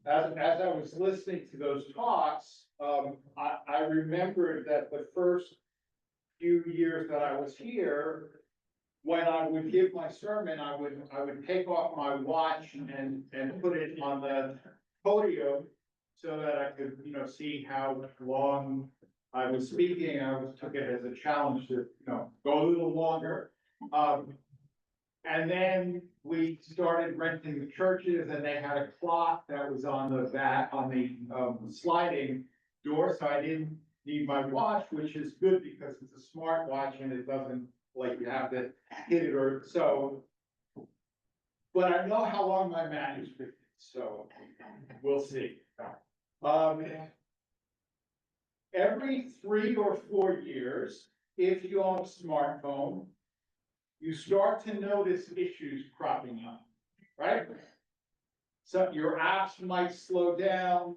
As I was listening to those talks, I remembered that the first few years that I was here, when I would give my sermon, I would take off my watch and put it on the podium so that I could, see how long I was speaking. I took it as a challenge to, go a little longer. And then we started renting the churches, and they had a clock that was on the sliding door, so I didn't need my watch, which is good because it's a smart watch and it doesn't, like, you have to hit it or so. But I know how long my manuscript is, so we'll see. Every 3 or 4 years, if you own a smartphone, you start to notice issues cropping up, right? So your apps might slow down,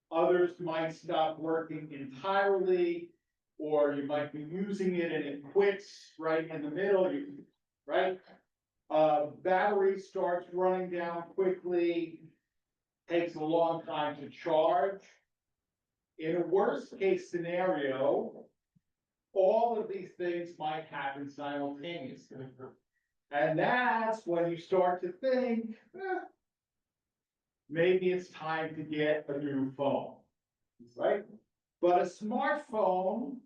others might stop working entirely, or you might be using it and it quits right in the middle, right? Battery starts running down quickly, takes a long time to charge. In a worst case scenario, all of these things might happen simultaneously. And that's when you start to think, maybe it's time to get a new phone, right? But a smartphone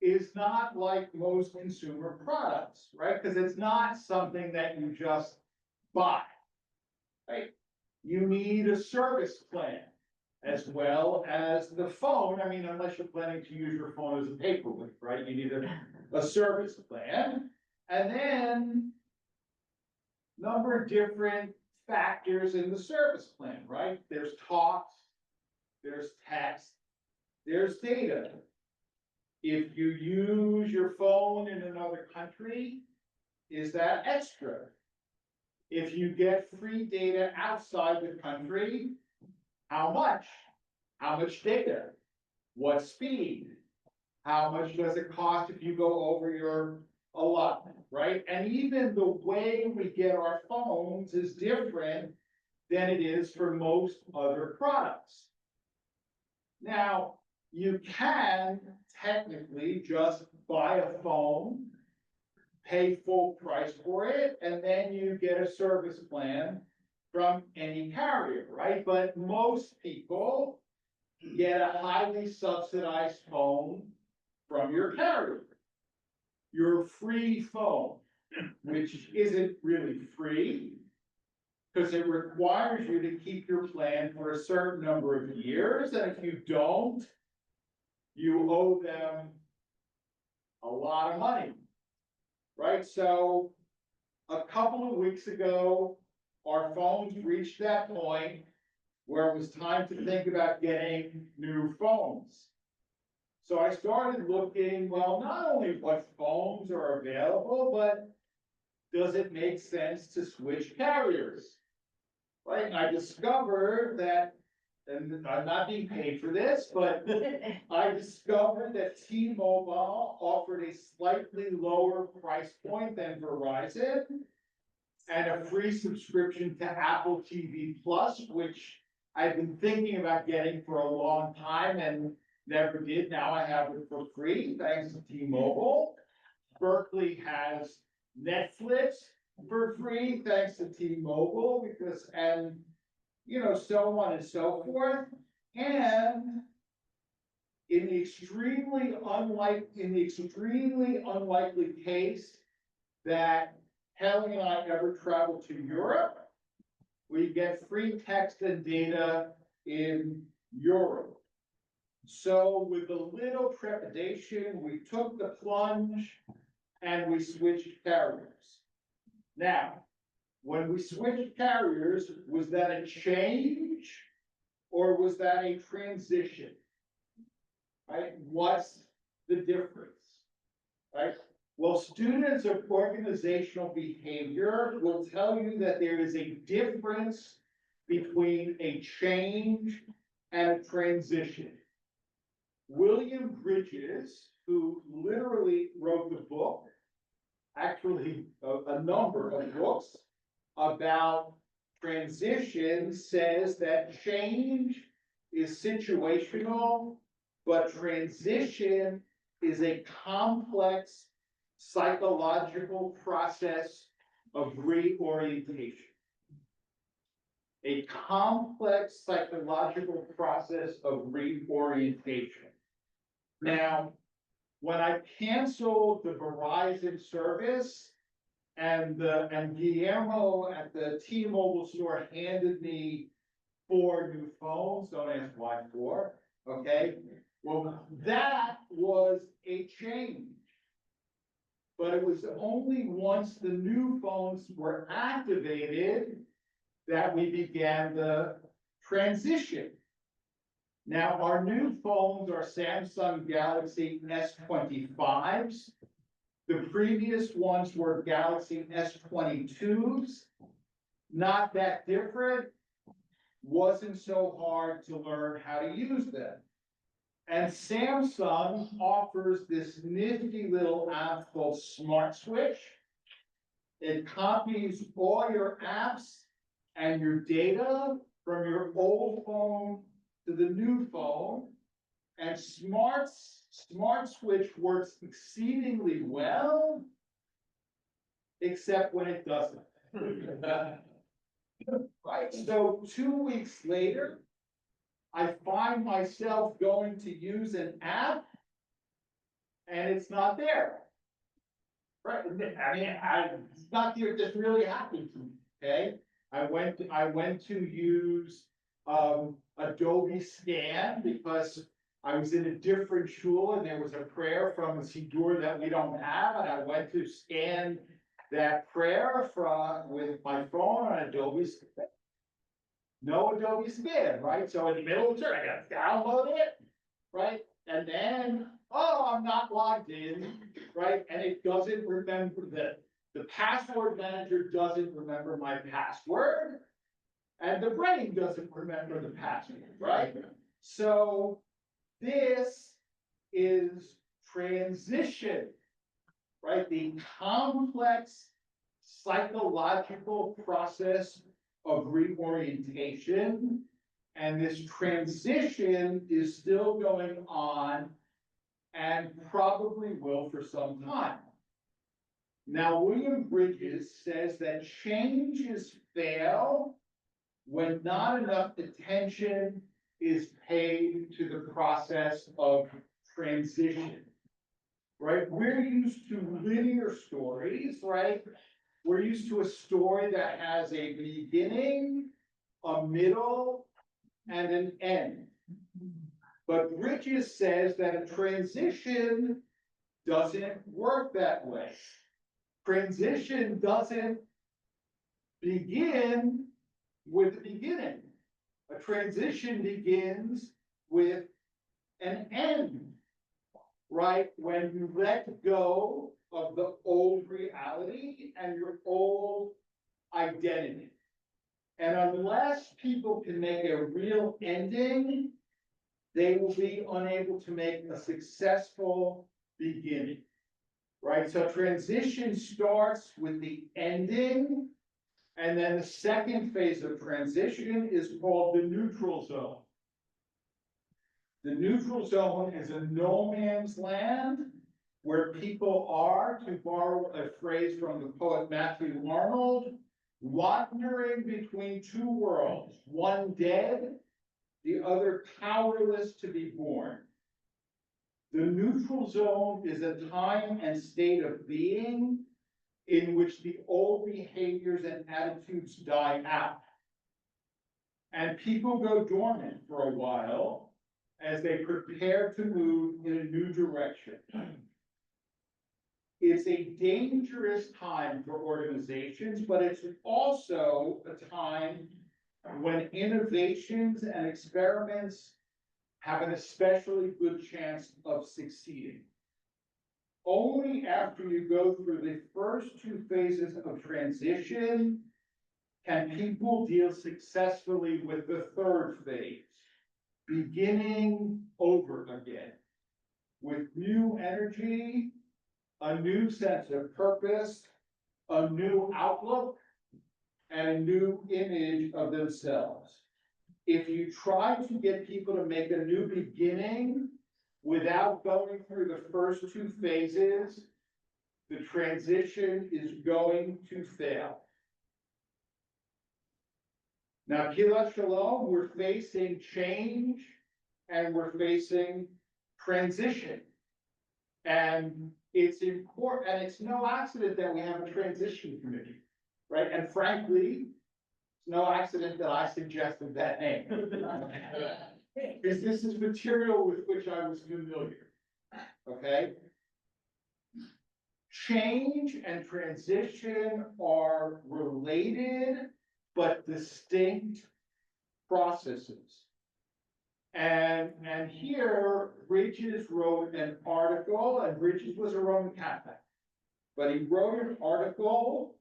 is not like most consumer products, right? Because it's not something that you just buy, right? You need a service plan as well as the phone. I mean, unless you're planning to use your phone as a paperweight, right? You need a service plan. And then number of different factors in the service plan, right? There's talks, there's text, there's data. If you use your phone in another country, is that extra? If you get free data outside the country, how much? How much data? What speed? How much does it cost if you go over your allotment, right? And even the way we get our phones is different than it is for most other products. Now, you can technically just buy a phone, pay full price for it, and then you get a service plan from any carrier, right? But most people get a highly subsidized phone from your carrier. Your free phone, which isn't really free, because it requires you to keep your plan for a certain number of years, and if you don't, you owe them a lot of money, right? So a couple of weeks ago, our phones reached that point where it was time to think about getting new phones. So I started looking, well, not only what phones are available, but does it make sense to switch carriers? Right, and I discovered that, and I'm not being paid for this, but I discovered that T-Mobile offered a slightly lower price point than Verizon and a free subscription to Apple TV Plus, which I've been thinking about getting for a long time and never did. Now I have it for free, thanks to T-Mobile. Berkeley has Netflix for free, thanks to T-Mobile, because, and, so on and so forth. And in the extremely unlikely case that Helen and I ever travel to Europe, we get free text and data in Europe. So with a little trepidation, we took the plunge and we switched carriers. Now, when we switched carriers, was that a change or was that a transition? Right? What's the difference? Right? Well, students of organizational behavior will tell you that there is a difference between a change and a transition. William Bridges, who literally wrote the book, actually a number of books, about transition says that change is situational, but transition is a complex psychological process of reorientation. A complex psychological process of reorientation. Now, when I canceled the Verizon service and Guillermo at the T-Mobile store handed me 4 new phones, don't ask why 4, okay? Well, that was a change. But it was only once the new phones were activated that we began the transition. Now, our new phones are Samsung Galaxy S25s. The previous ones were Galaxy S22s. Not that different. Wasn't so hard to learn how to use them. And Samsung offers this nifty little app called Smart Switch. It copies all your apps and your data from your old phone to the new phone. And Smart Switch works exceedingly well, except when it doesn't. Right, so 2 weeks later, I find myself going to use an app and it's not there. Right, I mean, it's not there, this really happened to me, okay? I went to use Adobe Scan because I was in a different shul and there was a prayer from a Siddur that we don't have, and I went to scan that prayer with my phone on Adobe Scan. No Adobe Scan, right? So in the middle of the church, I gotta download it, right? And then, oh, I'm not logged in, right? And it doesn't remember the password manager doesn't remember my password. And the brain doesn't remember the password, right? So this is transition, right? The complex psychological process of reorientation. And this transition is still going on and probably will for some time. Now, William Bridges says that changes fail when not enough attention is paid to the process of transition, right? We're used to linear stories, right? We're used to a story that has a beginning, a middle, and an end. But Bridges says that a transition doesn't work that way. Transition doesn't begin with the beginning. A transition begins with an end, right? When you let go of the old reality and your old identity. And unless people can make a real ending, they will be unable to make a successful beginning, right? So transition starts with the ending, and then the second phase of transition is called the neutral zone. The neutral zone is a no man's land where people are, to borrow a phrase from the poet Matthew Arnold, wandering between 2 worlds, one dead, the other powerless to be born. The neutral zone is a time and state of being in which the old behaviors and attitudes die out. And people go dormant for a while as they prepare to move in a new direction. It's a dangerous time for organizations, but it's also a time when innovations and experiments have an especially good chance of succeeding. Only after you go through the first 2 phases of transition can people deal successfully with the third phase, beginning over again with new energy, a new sense of purpose, a new outlook, and a new image of themselves. If you try to get people to make a new beginning without going through the first two phases, the transition is going to fail. Now, Kilat Shalom, we're facing change and we're facing transition. And it's important, and it's no accident that we have a transition committee, right? And frankly, it's no accident that I suggested that name. Because this is material with which I was familiar, okay? Change and transition are related but distinct processes. And here, Bridges wrote an article, and Bridges was a Roman Catholic, but he wrote an article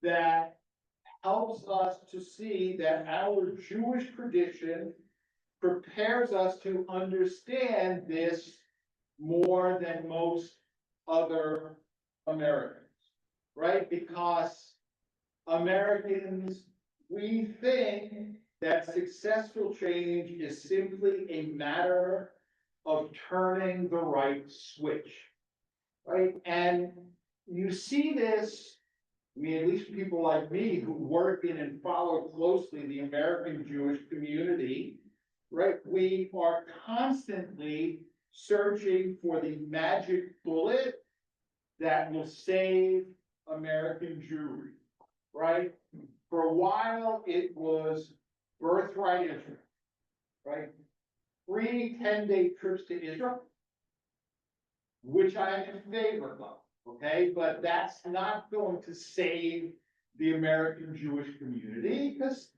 that helps us to see that our Jewish tradition prepares us to understand this more than most other Americans, right? Because Americans, we think that successful change is simply a matter of turning the right switch, right? And you see this, I mean, at least people like me who work in and follow closely the American Jewish community, right? We are constantly searching for the magic bullet that will save American Jewry, right? For a while, it was birthright Israel, right? 3 10-day trips to Israel, which I am in favor of, okay? But that's not going to save the American Jewish community because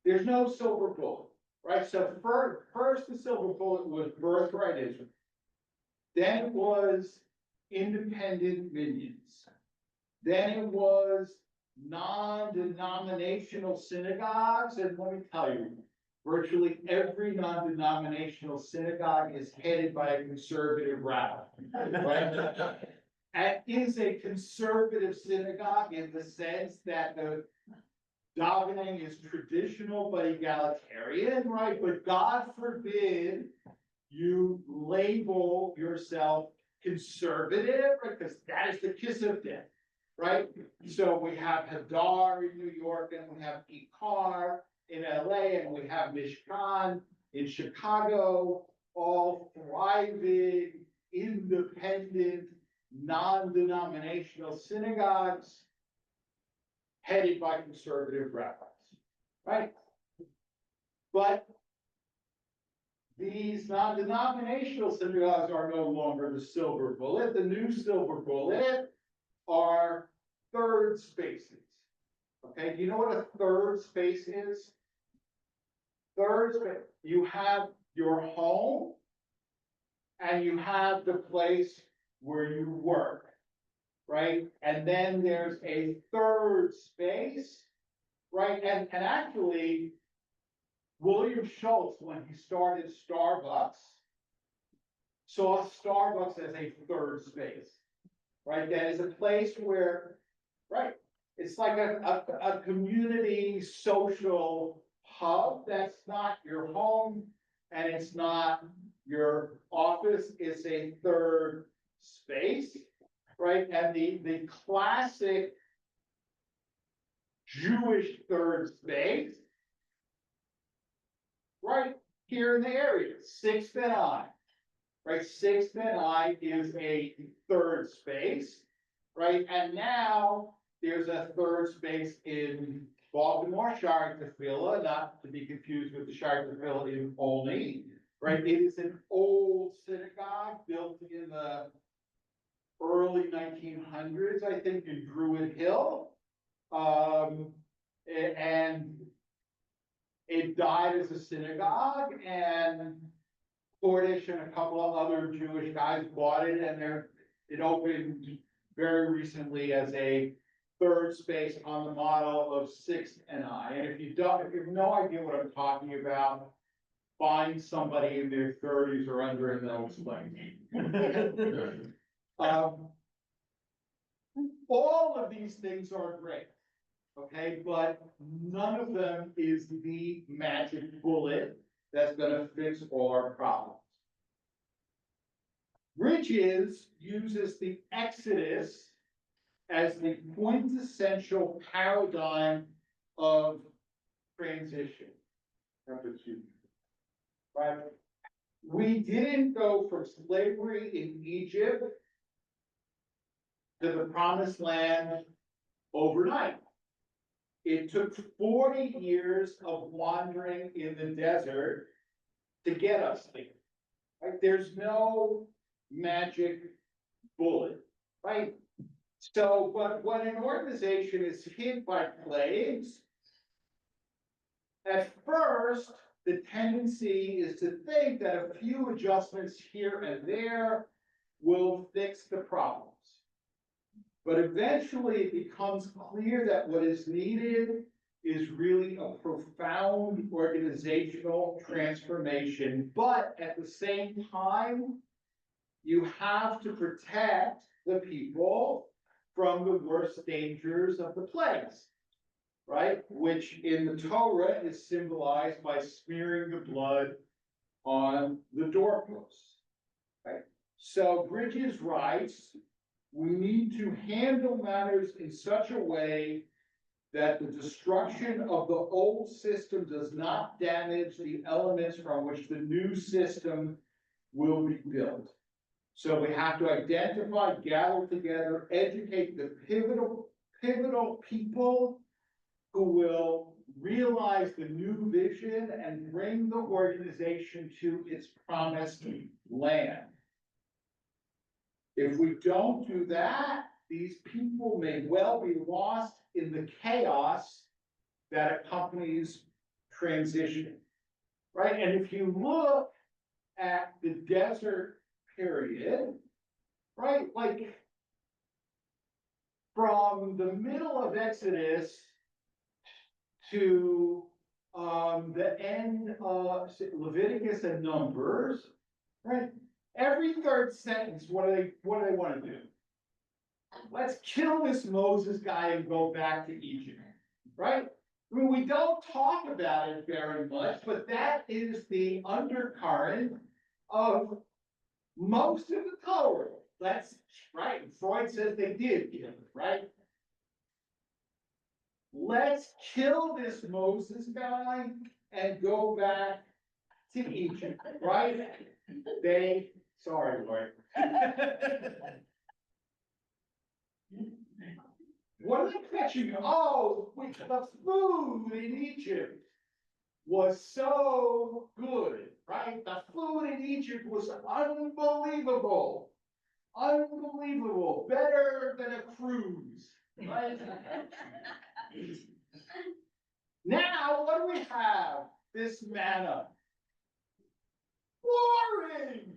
there's no silver bullet, right? So first the silver bullet was birthright Israel. Then it was independent minions. Then it was non-denominational synagogues, and let me tell you, virtually every non-denominational synagogue is headed by a conservative rabbi, right? And is a conservative synagogue in the sense that the davening is traditional but egalitarian, right? But God forbid you label yourself conservative, right? Because that is the kiss of death, right? So we have Hadar in New York, and we have Ikar in LA, and we have Mishkan in Chicago, all thriving, independent, non-denominational synagogues headed by conservative rabbis, right? But these non-denominational synagogues are no longer the silver bullet. The new silver bullet are third spaces. Okay, do you know what a third space is? Third space, you have your home and you have the place where you work, right? And then there's a third space, right? And actually, William Schultz, when he started Starbucks, saw Starbucks as a third space, right? That is a place where, right, it's like a community social hub. That's not your home and it's not your office. It's a third space, right? And the classic Jewish third space, right here in the area, 6th and I, right? 6th and I is a third space, right? And now there's a third space in Baltimore, Shire Tefillah, not to be confused with the Shire Tefillah in Olney, right? It is an old synagogue built in the early 1900s, I think, in Druid Hill. And it died as a synagogue, and Cordish and a couple of other Jewish guys bought it, and it opened very recently as a third space on the model of 6th and I. And if you have no idea what I'm talking about, find somebody in their 30s or under and they'll explain. all of these things are great, okay, but none of them is the magic bullet that's gonna fix all our problems. Bridges uses the Exodus as the quintessential paradigm of transition. Right? We didn't go from slavery in Egypt to the promised land overnight. It took 40 years of wandering in the desert to get us there. Right? There's no magic bullet, right? So, but when an organization is hit by plagues, at first, the tendency is to think that a few adjustments here and there will fix the problems. But eventually it becomes clear that what is needed is really a profound organizational transformation. But at the same time, you have to protect the people from the worst dangers of the plagues, right? Which in the Torah is symbolized by smearing the blood on the doorposts, right? So Bridges writes, we need to handle matters in such a way that the destruction of the old system does not damage the elements from which the new system will be built. So we have to identify, gather together, educate the pivotal people who will realize the new vision and bring the organization to its promised land. If we don't do that, these people may well be lost in the chaos that accompanies transition, right? And if you look at the desert period, right, like from the middle of Exodus to the end of Leviticus and Numbers, right? Every third sentence, what do they want to do? Let's kill this Moses guy and go back to Egypt, right? I mean, we don't talk about it very much, but that is the undercurrent of most of the Torah. That's right. Freud says they did kill it, right? Let's kill this Moses guy and go back to Egypt, right? Sorry, Lord. What are they catching? Oh, the food in Egypt was so good, right? The food in Egypt was unbelievable. Unbelievable. Better than a cruise, right? Now, what do we have? This manna. Boring.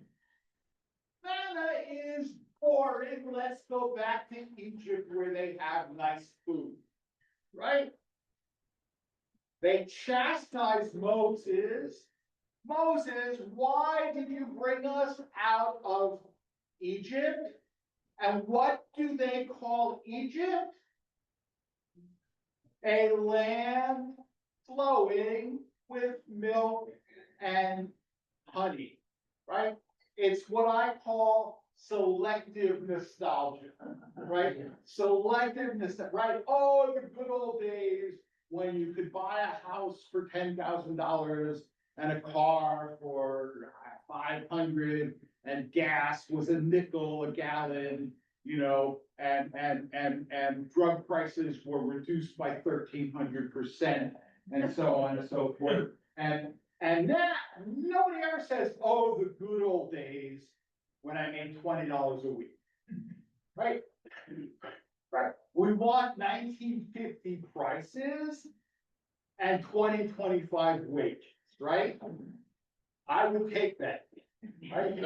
Manna is boring. Let's go back to Egypt where they have nice food, right? They chastise Moses. Moses, why did you bring us out of Egypt? And what do they call Egypt? A land flowing with milk and honey, right? It's what I call selective nostalgia, right? Selective nostalgia, right? Oh, the good old days when you could buy a house for $10,000 and a car for 500 and gas was a nickel a gallon, you know, and drug prices were reduced by 1,300% and so on and so forth. And that nobody ever says, oh, the good old days when I made $20 a week, right? Right. We want 1950 prices and 2025 wages, right? I would take that, right?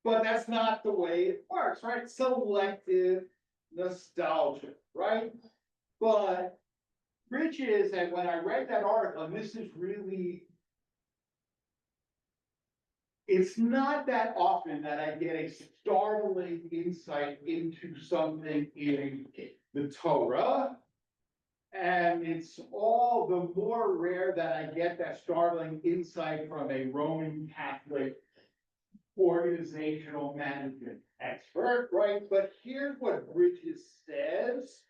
But that's not the way it works, right? Selective nostalgia, right? But Bridges, and when I read that article, and this is really it's not that often that I get a startling insight into something in the Torah. And it's all the more rare that I get that startling insight from a Roman Catholic organizational management expert, right? But here's what Bridges says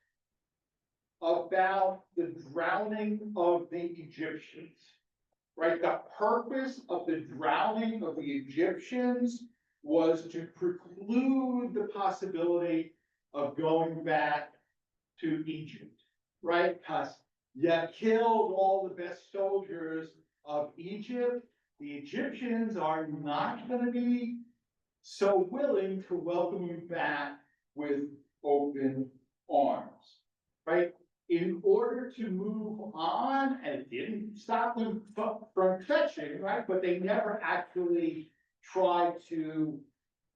about the drowning of the Egyptians, right? The purpose of the drowning of the Egyptians was to preclude the possibility of going back to Egypt, right? Because you killed all the best soldiers of Egypt. The Egyptians are not going to be so willing to welcome you back with open arms, right? In order to move on, and it didn't stop them from touching, right? But they never actually tried to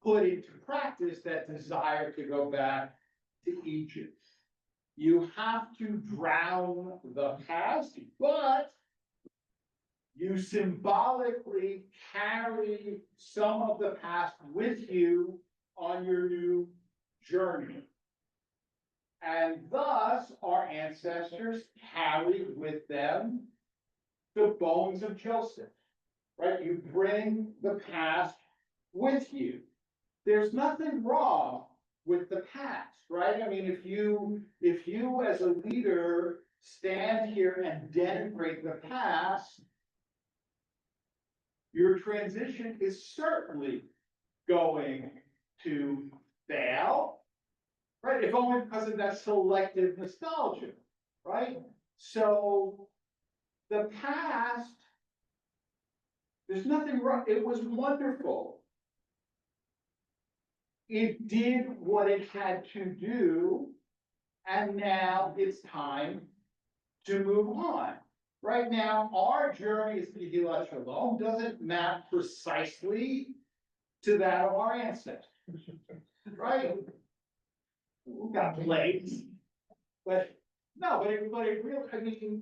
put into practice that desire to go back to Egypt. You have to drown the past, but you symbolically carry some of the past with you on your new journey. And thus, our ancestors carried with them the bones of Joseph, right? You bring the past with you. There's nothing wrong with the past, right? I mean, if you as a leader stand here and denigrate the past, your transition is certainly going to fail, right? If only because of that selective nostalgia, right? So the past, there's nothing wrong. It was wonderful. It did what it had to do, and now it's time to move on. Right now, our journey as Nihila Shalom doesn't map precisely to that of our ancestors, right? We've got plagues, but no, but it really, I mean,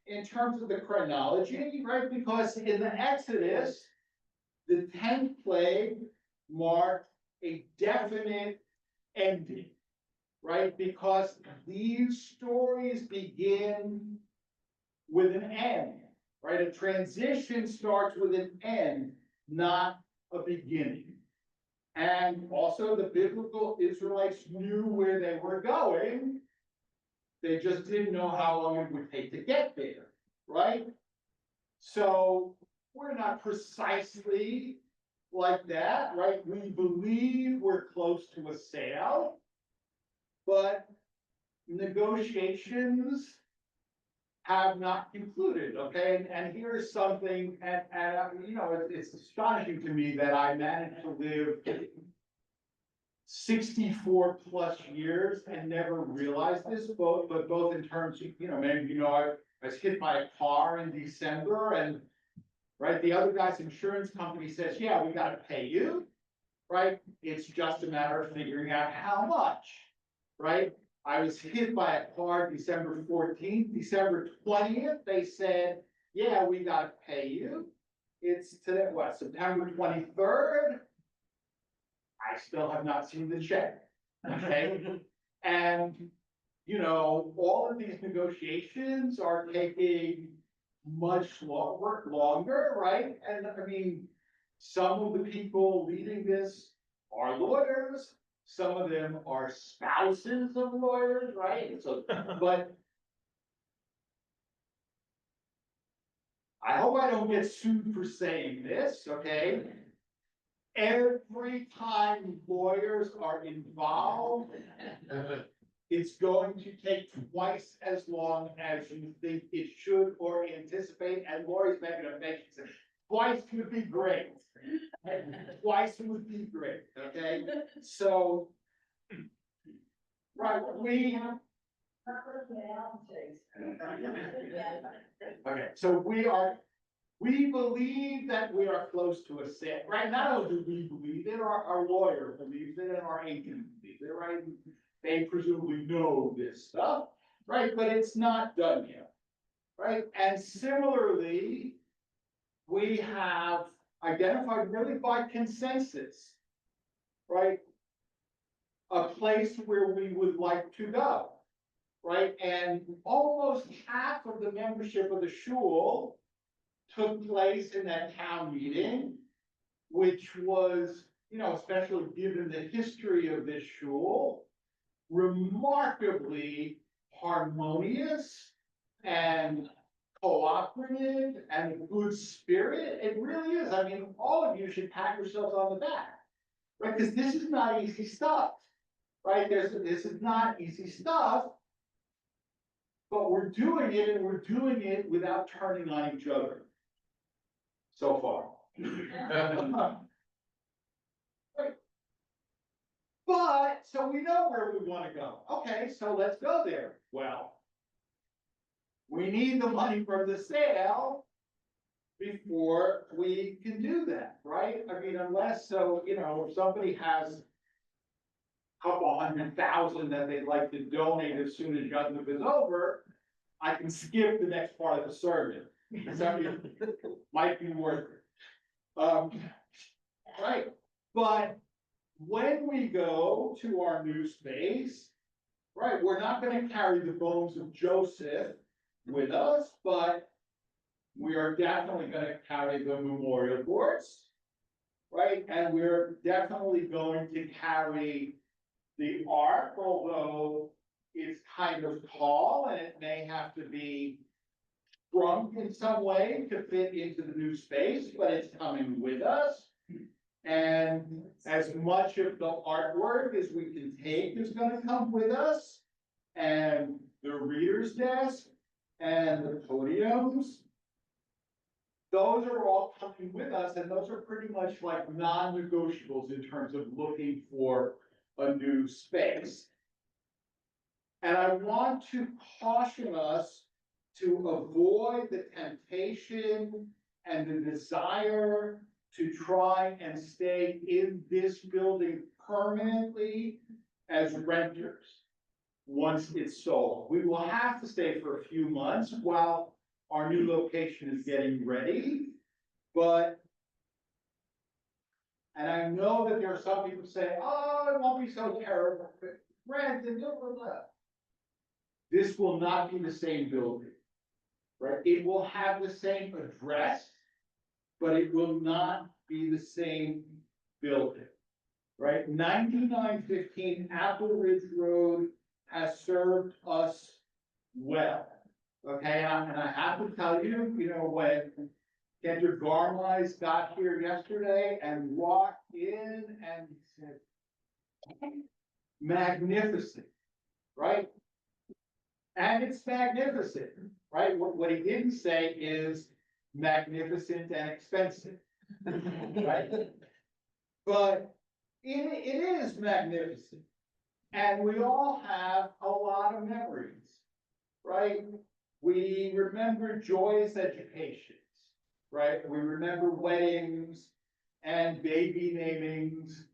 in terms of the chronology, right? Because in the Exodus, the 10th plague marked a definite ending, right? Because these stories begin with an end, right? A transition starts with an end, not a beginning. And also the biblical Israelites knew where they were going. They just didn't know how long it would take to get there, right? So we're not precisely like that, right? We believe we're close to a sale, but negotiations have not concluded, okay? And here's something, and you know, it's astonishing to me that I managed to live 64 plus years and never realized this, but both in terms of, you know, maybe, you know, I was hit by a car in December, and right, the other guy's insurance company says, yeah, we gotta pay you, right? It's just a matter of figuring out how much, right? I was hit by a car December 14th, December 20th, they said, yeah, we gotta pay you. It's today, what, September 23rd? I still have not seen the check, okay? And, you know, all of these negotiations are taking much longer, right? And I mean, some of the people leading this are lawyers, some of them are spouses of lawyers, right? So, but I hope I don't get sued for saying this, okay? Every time lawyers are involved, it's going to take twice as long as you think it should or anticipate, and Lori's making a make it. Twice would be great. Twice would be great, okay? So, right, okay, so we believe that we are close to a set. Right now, do we believe it? Our lawyer believes it, and our agent believes it, right? They presumably know this stuff, right? But it's not done yet, right? And similarly, we have identified really by consensus, right? A place where we would like to go, right? And almost half of the membership of the shul took place in that town meeting, which was, especially given the history of this shul, remarkably harmonious and cooperative and good spirit. It really is. I mean, all of you should pat yourselves on the back, right? Because this is not easy stuff, right? This is not easy stuff, but we're doing it, and we're doing it without turning on each other so far. Right. But, so we know where we want to go. Okay, so let's go there. Well, we need the money from the sale before we can do that, right? I mean, unless, if somebody has a couple $100,000 that they'd like to donate as soon as Yom Tov is over, I can skip the next part of the sermon. So it might be worth it. Right, but when we go to our new space, right, we're not gonna carry the bones of Joseph with us, but we are definitely gonna carry the memorial boards, right? And we're definitely going to carry the ark, although it's kind of tall and it may have to be shrunk in some way to fit into the new space, but it's coming with us. And as much of the artwork as we can take is gonna come with us. And the reader's desk and the podiums, those are all coming with us, and those are pretty much like non-negotiables in terms of looking for a new space. And I want to caution us to avoid the temptation and the desire to try and stay in this building permanently as renters once it's sold. We will have to stay for a few months while our new location is getting ready, but, and I know that there are some people say, oh, it won't be so terrible, rent and blah, blah, blah. This will not be the same building, right? It will have the same address, but it will not be the same building, right? 9915 Apple Ridge Road has served us well, okay? And I have to tell you, when Kendra Garmais got here yesterday and walked in and said, magnificent, right? And it's magnificent, right? What he didn't say is magnificent and expensive, right? But it is magnificent. And we all have a lot of memories, right? We remember joyous educations, right? We remember weddings and baby namings.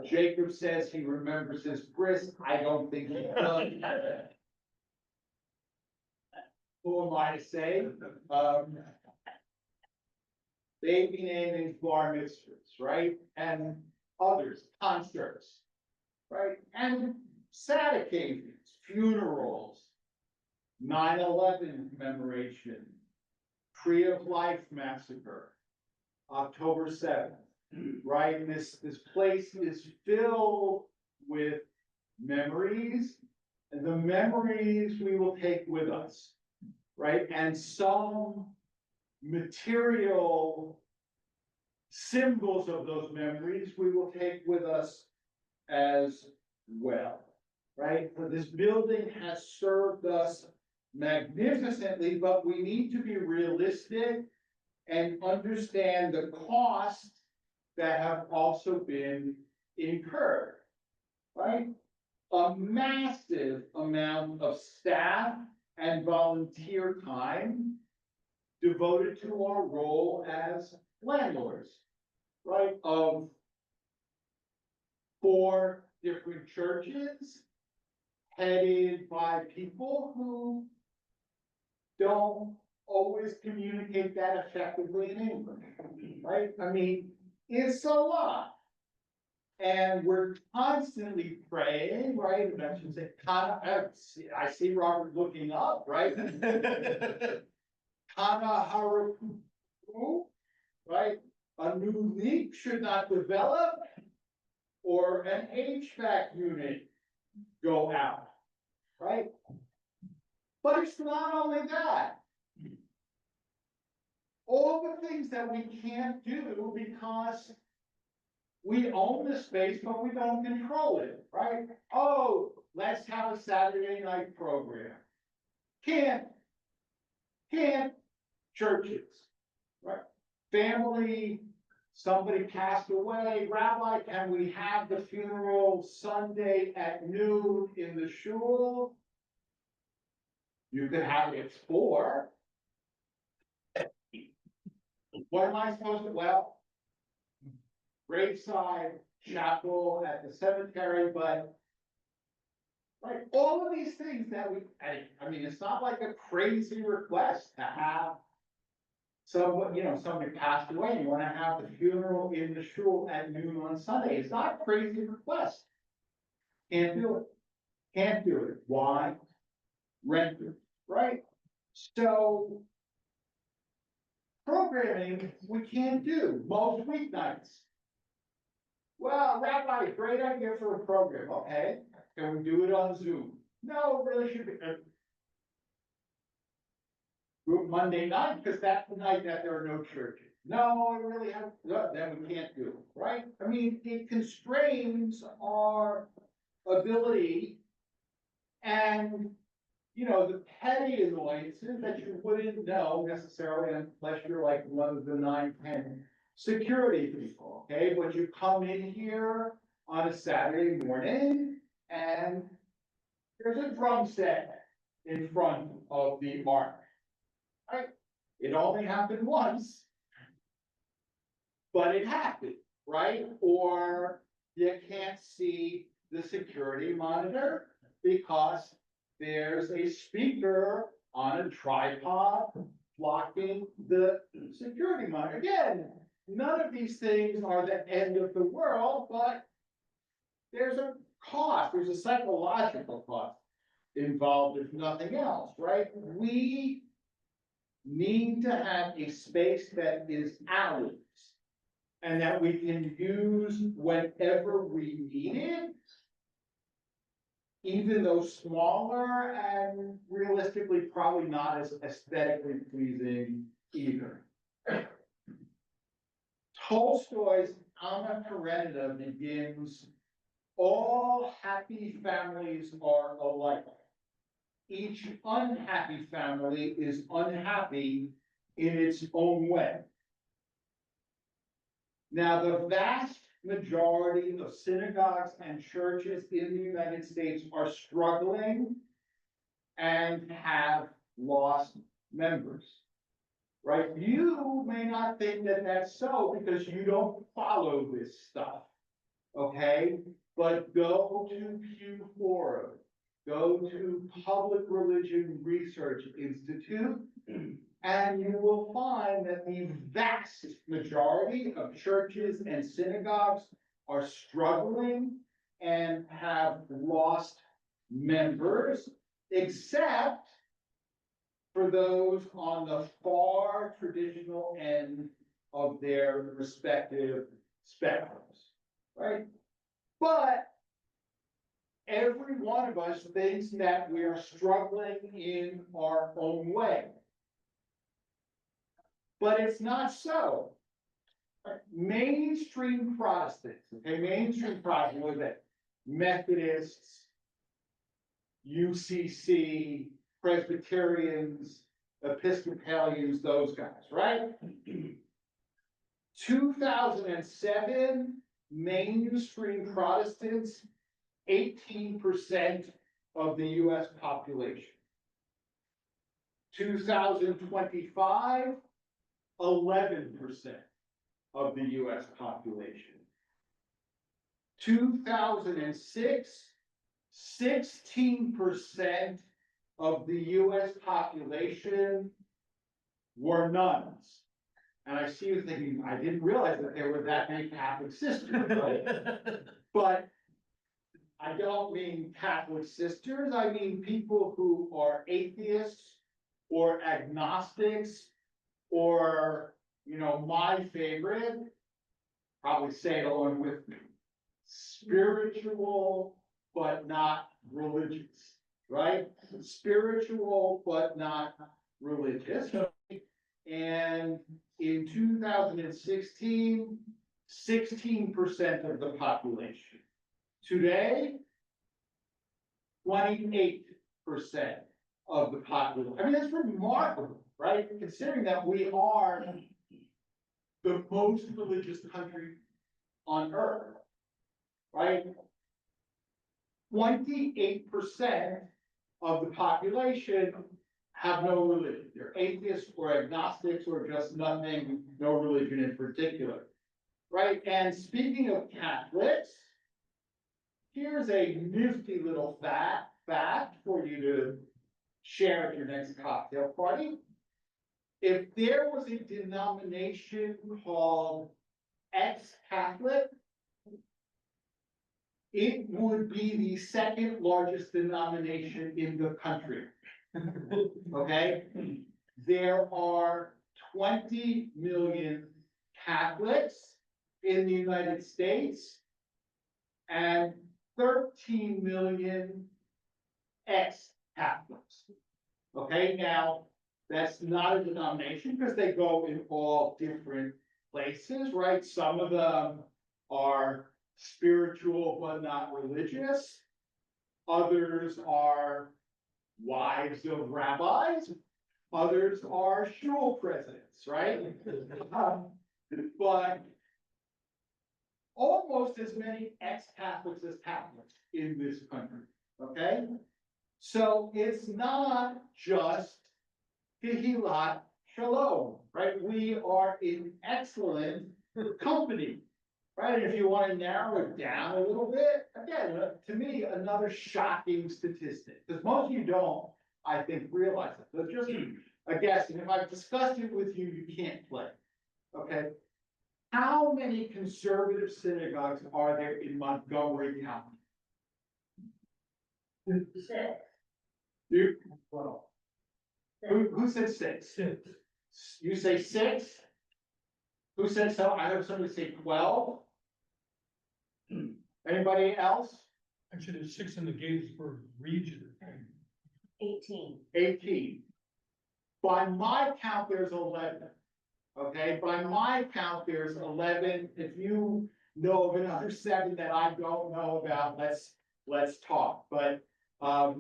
Jacob says he remembers his bris. I don't think he does. Who am I to say? Baby namings, bar mitzvahs, right? And others, concerts, right? And sad occasions, funerals, 9/11 commemoration, Tree of Life massacre, October 7th, right? And this place is filled with memories, and the memories we will take with us, right? And some material symbols of those memories we will take with us as well, right? So this building has served us magnificently, but we need to be realistic and understand the costs that have also been incurred, right? A massive amount of staff and volunteer time devoted to our role as landlords, right? Of 4 different churches headed by people who don't always communicate that effectively in English, right? I mean, it's a lot. And we're constantly praying, right? And I should say, I see Robert looking up, right? Kana haraku, right? A new leak should not develop, or an HVAC unit go out, right? But it's not only that. All the things that we can't do because we own the space, but we don't control it, right? Oh, let's have a Saturday night program. Can't. Churches, right? Family, somebody passed away. Rabbi, can we have the funeral Sunday at noon in the shul? You could have it at 4. What am I supposed to, well, graveside, chapel at the cemetery, but right, all of these things that I mean, it's not like a crazy request to have somebody passed away, you wanna have the funeral in the shul at noon on Sunday. It's not a crazy request. Can't do it. Why? Renters, right? So programming, we can't do most weeknights. Well, Rabbi, great idea for a program, okay? Can we do it on Zoom? No, it really should be. Do it Monday night, because that's the night that there are no churches. No, I really have, no, then we can't do it, right? I mean, it constrains our ability and, the petty annoyances that you wouldn't know necessarily unless you're like one of the 9, 10 security people, okay? But you come in here on a Saturday morning and there's a drum set in front of the ark, right? It only happened once, but it happened, right? Or you can't see the security monitor because there's a speaker on a tripod blocking the security monitor. Again, none of these things are the end of the world, but there's a cost, there's a psychological cost involved, if nothing else, right? We need to have a space that is ours and that we can use whenever we need it, even though smaller and realistically probably not as aesthetically pleasing either. Tolstoy's Anna Karenina begins, all happy families are alike. Each unhappy family is unhappy in its own way. Now, the vast majority of synagogues and churches in the United States are struggling and have lost members, right? You may not think that that's so because you don't follow this stuff, okay? But go to Pew Forum, go to Public Religion Research Institute, and you will find that the vast majority of churches and synagogues are struggling and have lost members, except for those on the far traditional end of their respective spectrums, right? But every one of us thinks that we are struggling in our own way. But it's not so. Mainstream Protestants, okay, mainstream Protestants, what is that? Methodists, UCC, Presbyterians, Episcopalians, those guys, right? 2007, mainstream Protestants, 18% of the US population. 2025, 11% of the US population. 2006, 16% of the US population were nuns. And I see you thinking, I didn't realize that there were that many Catholic sisters, right? But I don't mean Catholic sisters, I mean people who are atheists or agnostics, or, my favorite, probably say it along with me, spiritual but not religious, right? Spiritual but not religious. And in 2016, 16% of the population. Today, 28% of the population. I mean, that's remarkable, right? Considering that we are the most religious country on earth, right? 28% of the population have no religion. They're atheists or agnostics or just nothing, no religion in particular, right? And speaking of Catholics, here's a nifty little fact for you to share at your next cocktail party. If there was a denomination called ex-Catholic, it would be the second largest denomination in the country. Okay? There are 20 million Catholics in the United States and 13 million ex-Catholics. Okay, now that's not a denomination because they go in all different places, right? Some of them are spiritual but not religious. Others are wives of rabbis. Others are shul presidents, right? But almost as many ex-Catholics as Catholics in this country, okay? So it's not just Kehilat Shalom, right? We are in excellent company, right? And if you want to narrow it down a little bit, again, to me, another shocking statistic, because most of you don't, I think, realize it. So just a guess, and if I've discussed it with you, you can't play, okay? How many conservative synagogues are there in Montgomery County? Six. You, well, who said six? Six. You say six? Who said so? I heard somebody say 12. Anybody else? Actually, there's six in the Gatesburg region. 18. 18. By my count, there's 11. Okay, by my count, there's 11. If you know of another 7 that I don't know about, let's talk. But by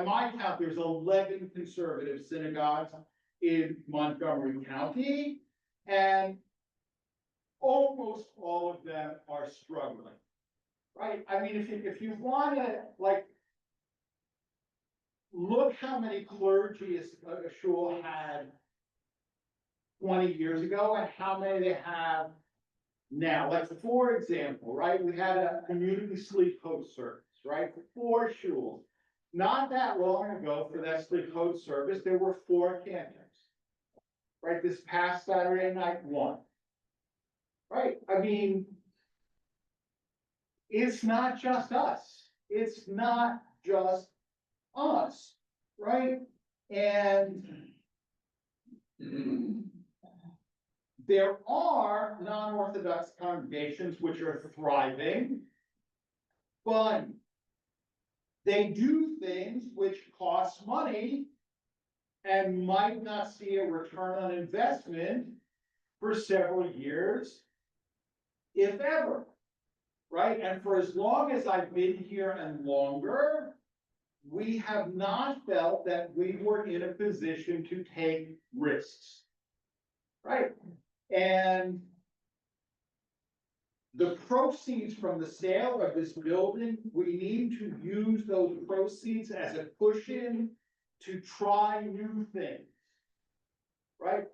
my count, there's 11 conservative synagogues in Montgomery County, and almost all of them are struggling, right? I mean, if you want to, like, look how many clergy a shul had 20 years ago and how many they have now. Like, for example, right, we had a community sleep host service, right, for 4 shuls. Not that long ago, for that sleep host service, there were 4 cantors, right? This past Saturday night, 1. Right, I mean, it's not just us. It's not just us, right? And there are non-Orthodox congregations which are thriving, but they do things which cost money and might not see a return on investment for several years, if ever, right? And for as long as I've been here and longer, we have not felt that we were in a position to take risks, right? And the proceeds from the sale of this building, we need to use those proceeds as a cushion to try new things, right?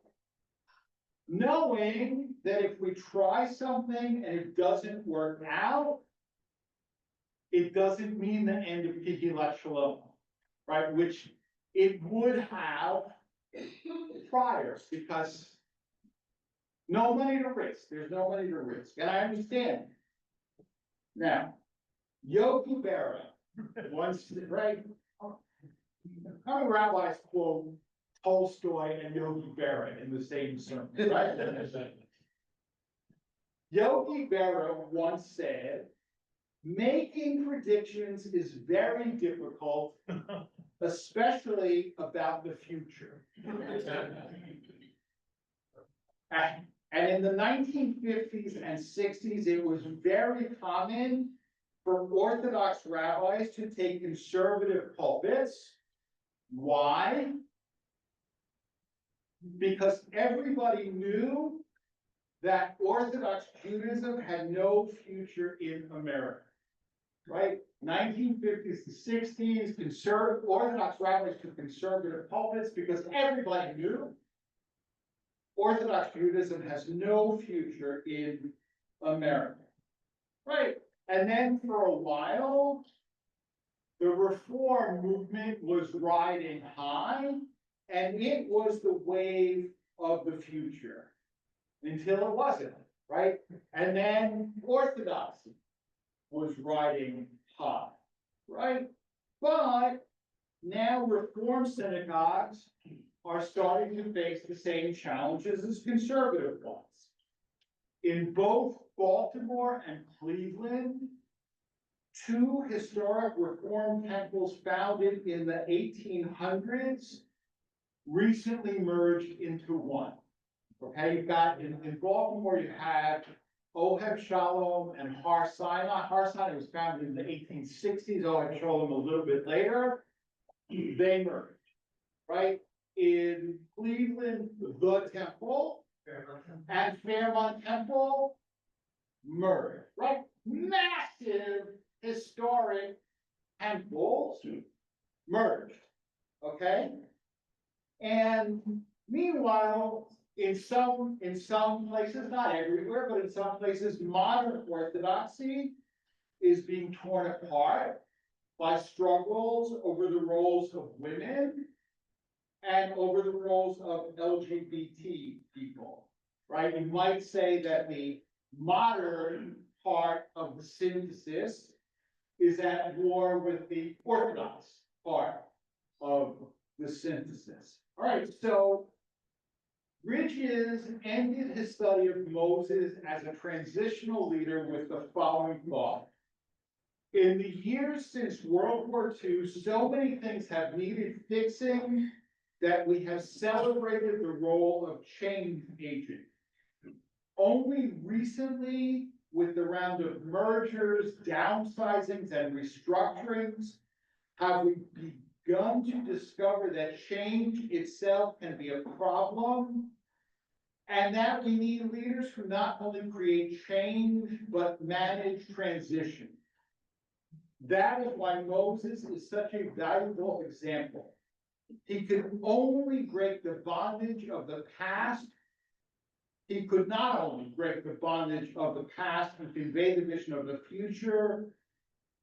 Knowing that if we try something and it doesn't work out, it doesn't mean the end of Kehilat Shalom, right? Which it would have prior, because no money to risk, there's no money to risk, and I understand. Now, Yogi Berra once, right? How many rabbis quote Tolstoy and Yogi Berra in the same sermon, right? Yogi Berra once said, making predictions is very difficult, especially about the future. And in the 1950s and 60s, it was very common for Orthodox rabbis to take conservative pulpits. Why? Because everybody knew that Orthodox Judaism had no future in America, right? 1950s to 60s, conservative Orthodox rabbis took conservative pulpits because everybody knew Orthodox Judaism has no future in America, right? And then for a while, the Reform movement was riding high, and it was the wave of the future until it wasn't, right? And then Orthodoxy was riding high, right? But now Reform synagogues are starting to face the same challenges as conservative ones. In both Baltimore and Cleveland, two historic Reform temples founded in the 1800s recently merged into one. Okay, you've got in Baltimore, you have Oheb Shalom and Har Sinai. Har Sinai was founded in the 1860s, Oheb Shalom a little bit later. They merged, right? In Cleveland, the temple and Fairmont Temple merged, right? Massive historic temples merged, okay? And meanwhile, in some places, not everywhere, but in some places, modern Orthodoxy is being torn apart by struggles over the roles of women and over the roles of LGBT people, right? You might say that the modern part of the synthesis is at war with the Orthodox part of the synthesis. All right, so Bridges ended his study of Moses as a transitional leader with the following thought. In the years since World War II, so many things have needed fixing that we have celebrated the role of change agent. Only recently, with the round of mergers, downsizings, and restructurings, have we begun to discover that change itself can be a problem, and that we need leaders who not only create change, but manage transition. That is why Moses is such a valuable example. He could only break the bondage of the past. He could not only break the bondage of the past and convey the vision of the future,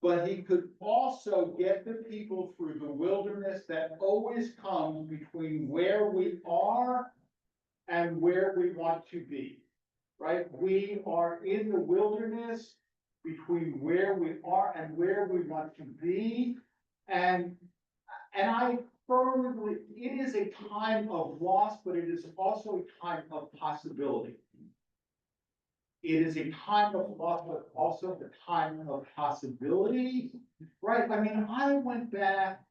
but he could also get the people through the wilderness that always comes between where we are and where we want to be, right? We are in the wilderness between where we are and where we want to be. And I firmly believe it is a time of loss, but it is also a time of possibility. It is a time of loss, but also a time of possibility, right? I mean, I went back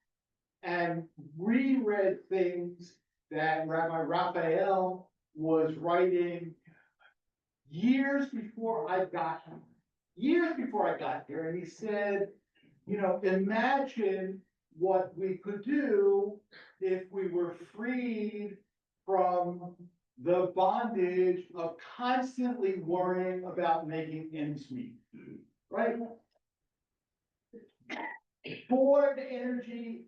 and reread things that Rabbi Raphael was writing years before I got here. And he said, you know, imagine what we could do if we were freed from the bondage of constantly worrying about making ends meet, right? Ford Energy,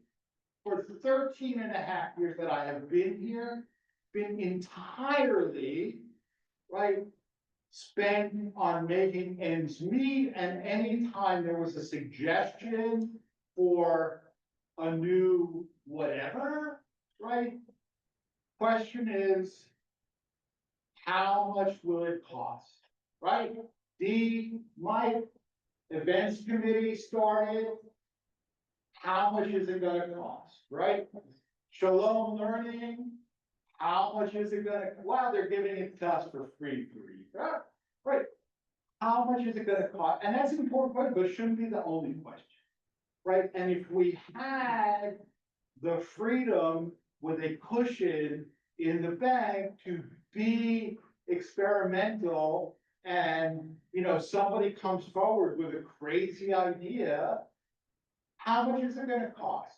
for 13 and a half years that I have been here, been entirely, right, spent on making ends meet, and anytime there was a suggestion for a new whatever, right, Question is, how much will it cost, right? My events committee started. How much is it gonna cost, right? Shalom Learning, how much is it gonna, wow, they're giving it to us for free, right? How much is it gonna cost? And that's an important question, but it shouldn't be the only question, right? And if we had the freedom with a cushion in the bank to be experimental and, somebody comes forward with a crazy idea, how much is it gonna cost?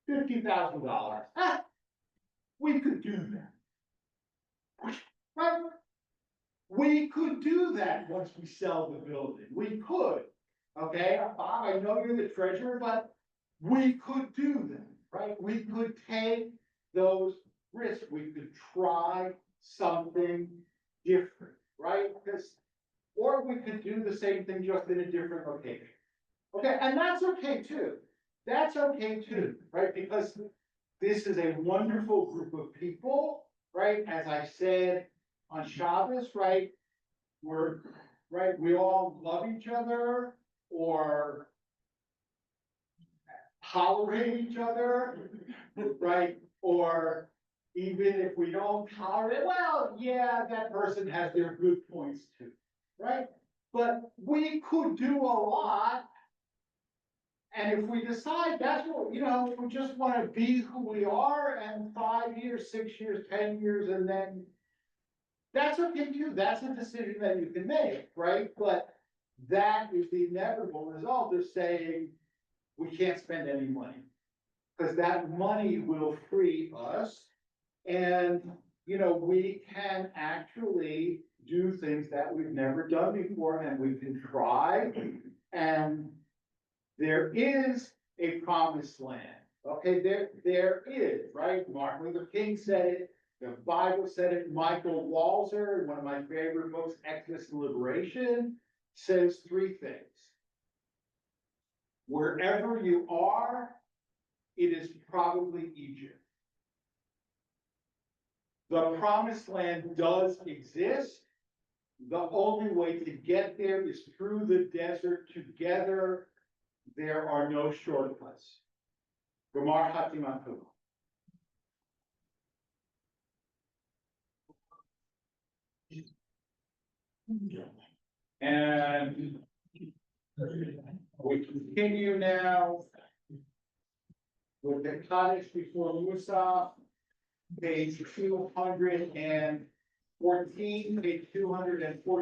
$50,000. We could do that. Right? We could do that once we sell the building. We could. Okay, Bob, I know you're the treasurer, but we could do that, right? We could take those risks. We could try something different, right? Or we could do the same thing just in a different location. Okay, and that's okay too. That's okay too, right? Because this is a wonderful group of people, right? As I said on Shabbos, right? We all love each other or tolerate each other, right? Or even if we don't tolerate, well, yeah, that person has their good points too, right? But we could do a lot. And if we decide that's what, if we just want to be who we are and 5 years, 6 years, 10 years, and then that's okay too. That's a decision that you can make, right? But that is the inevitable result of saying we can't spend any money. Because that money will free us and, we can actually do things that we've never done before and we can try. And there is a promised land. Okay, there is, right? Martin Luther King said it, the Bible said it, Michael Walzer, in one of my favorite books, Exodus and Liberation, says 3 things. Wherever you are, it is probably Egypt. The promised land does exist. The only way to get there is through the desert together. There are no shortcuts. Gamar Hatimatu. And we continue now with the Kaddish before Musa, page 214, page 214.